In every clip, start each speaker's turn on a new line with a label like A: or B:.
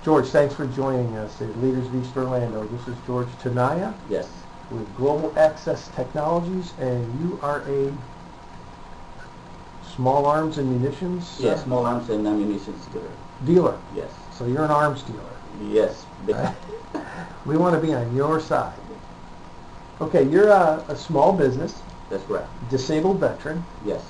A: George, thanks for joining us at Leaders of East Orlando. This is George Tunaya
B: Yes.
A: with Global Access Technologies, and you are a small arms and munitions
B: Yes, small arms and ammunition
A: dealer.
B: Yes.
A: So you're an arms dealer.
B: Yes.
A: We want to be on your side. Okay, you're a small business,
B: That's right.
A: disabled veteran.
B: Yes.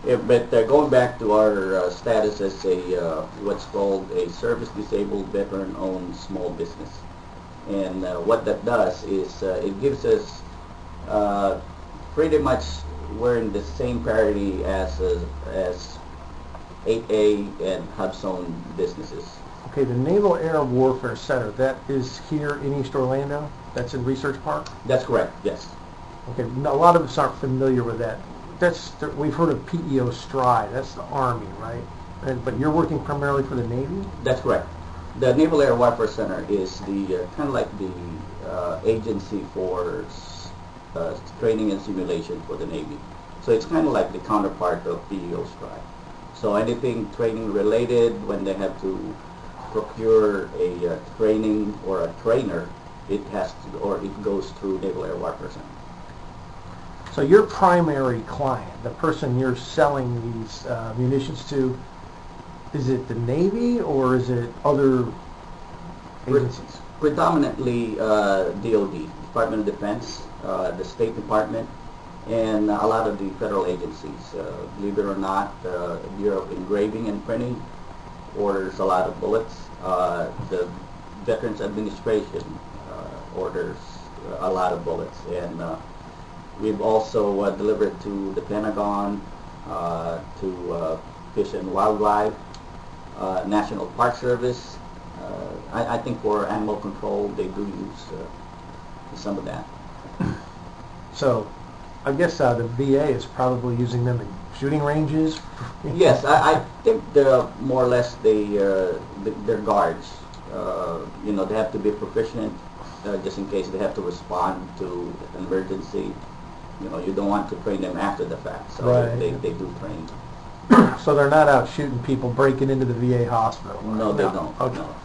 B: Yeah, but going back to our status as a what's called a service disabled veteran-owned small business, and what that does is it gives us pretty much we're in the same parity as 8A and HUD-zone businesses.
A: Okay, the Naval Air Warfare Center, that is here in East Orlando? That's in Research Park?
B: That's correct. Yes.
A: Okay, a lot of us aren't familiar with that. We've heard of PEO Stride, that's the Army, right? But you're working primarily for the Navy?
B: That's correct. The Naval Air Warfare Center is the kind of like the agency for training and simulation for the Navy. So it's kind of like the counterpart of PEO Stride. So anything training related, when they have to procure a training or a trainer, it goes through Naval Air Warfare Center.
A: So your primary client, the person you're selling these munitions to, is it the Navy or is it other agencies?
B: Predominantly DOD, Department of Defense, the State Department, and a lot of the federal agencies. Believe it or not, Bureau of Engraving and Printing orders a lot of bullets. The Veterans Administration orders a lot of bullets, and we've also delivered to the Pentagon, to Fish and Wildlife, National Park Service. I think for animal control they do use some of that.
A: So I guess the VA is probably using them in shooting ranges?
B: Yes, I think more or less they're guards. They have to be proficient just in case they have to respond to an emergency. You don't want to train them after the fact, so
A: right.
B: they do train.
A: So they're not out shooting people, breaking into the VA hospital?
B: No, they don't.
A: Okay.
B: No,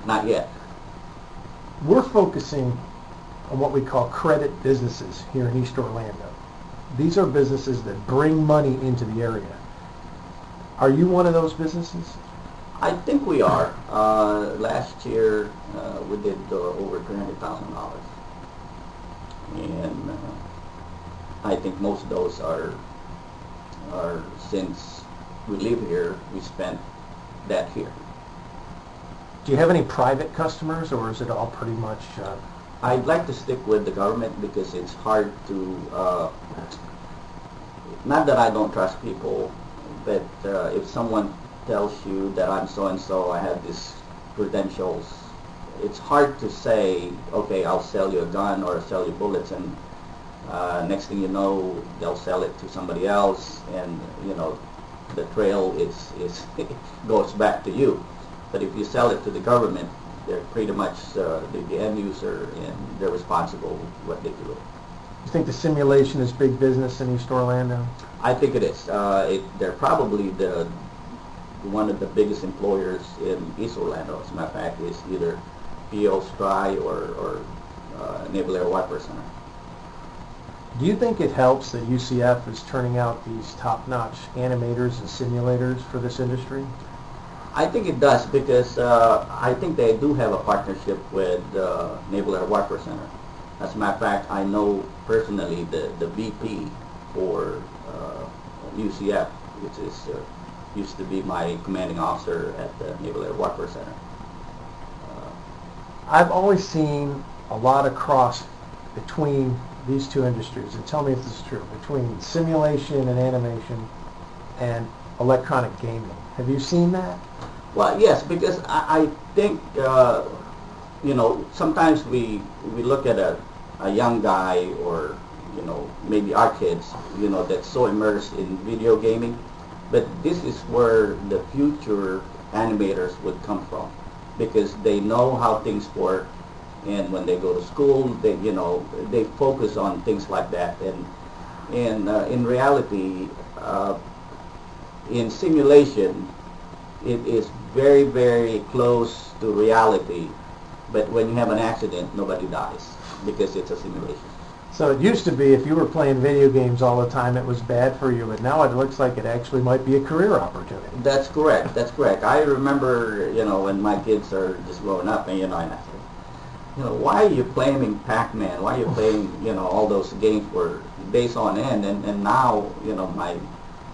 B: not yet.
A: We're focusing on what we call credit businesses here in East Orlando. These are businesses that bring money into the area. Are you one of those businesses?
B: I think we are. Last year we did over $300,000, and I think most of those are since we live here, we spent that here.
A: Do you have any private customers, or is it all pretty much?
B: I'd like to stick with the government because it's hard to. Not that I don't trust people, but if someone tells you that I'm so and so, I have these credentials, it's hard to say, okay, I'll sell you a gun or I'll sell you bullets, and next thing you know, they'll sell it to somebody else, and the trail is goes back to you. But if you sell it to the government, they're pretty much the end user, and they're responsible for what they do.
A: You think the simulation is big business in East Orlando?
B: I think it is. They're probably one of the biggest employers in East Orlando. As a matter of fact, it's either PO Stride or Naval Air Warfare Center.
A: Do you think it helps that UCF is turning out these top-notch animators and simulators for this industry?
B: I think it does because I think they do have a partnership with Naval Air Warfare Center. As a matter of fact, I know personally the VP for UCF, which is used to be my commanding officer at the Naval Air Warfare Center.
A: I've always seen a lot of cross between these two industries, and tell me if this is true, between simulation and animation and electronic gaming. Have you seen that?
B: Well, yes, because I think, sometimes we look at a young guy or, maybe our kids, that's so immersed in video gaming, but this is where the future animators would come from, because they know how things work, and when they go to school, they focus on things like that, and in reality, in simulation, it is very, very close to reality. But when you have an accident, nobody dies because it's a simulation.
A: So it used to be if you were playing video games all the time, it was bad for you, but now it looks like it actually might be a career opportunity.
B: That's correct. That's correct. I remember, when my kids are just growing up, and I said, why are you playing Pac-Man? Why are you playing, all those games for days on end? And now,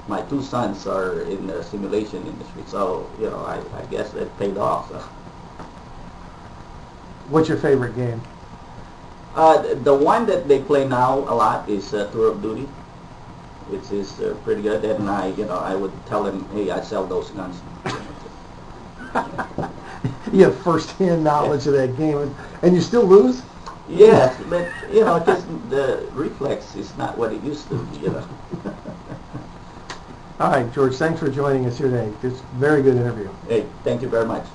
B: my two sons are in the simulation industry, so I guess it paid off. So.
A: What's your favorite game?
B: The one that they play now a lot is Tour of Duty. It's pretty good, and I would tell them, hey, I sell those guns.
A: You have first-hand knowledge of that game, and you still lose?
B: Yes, but just the reflex is not what it used to be.
A: All right, George, thanks for joining us here today. It's a very good interview.
B: Hey, thank you very much.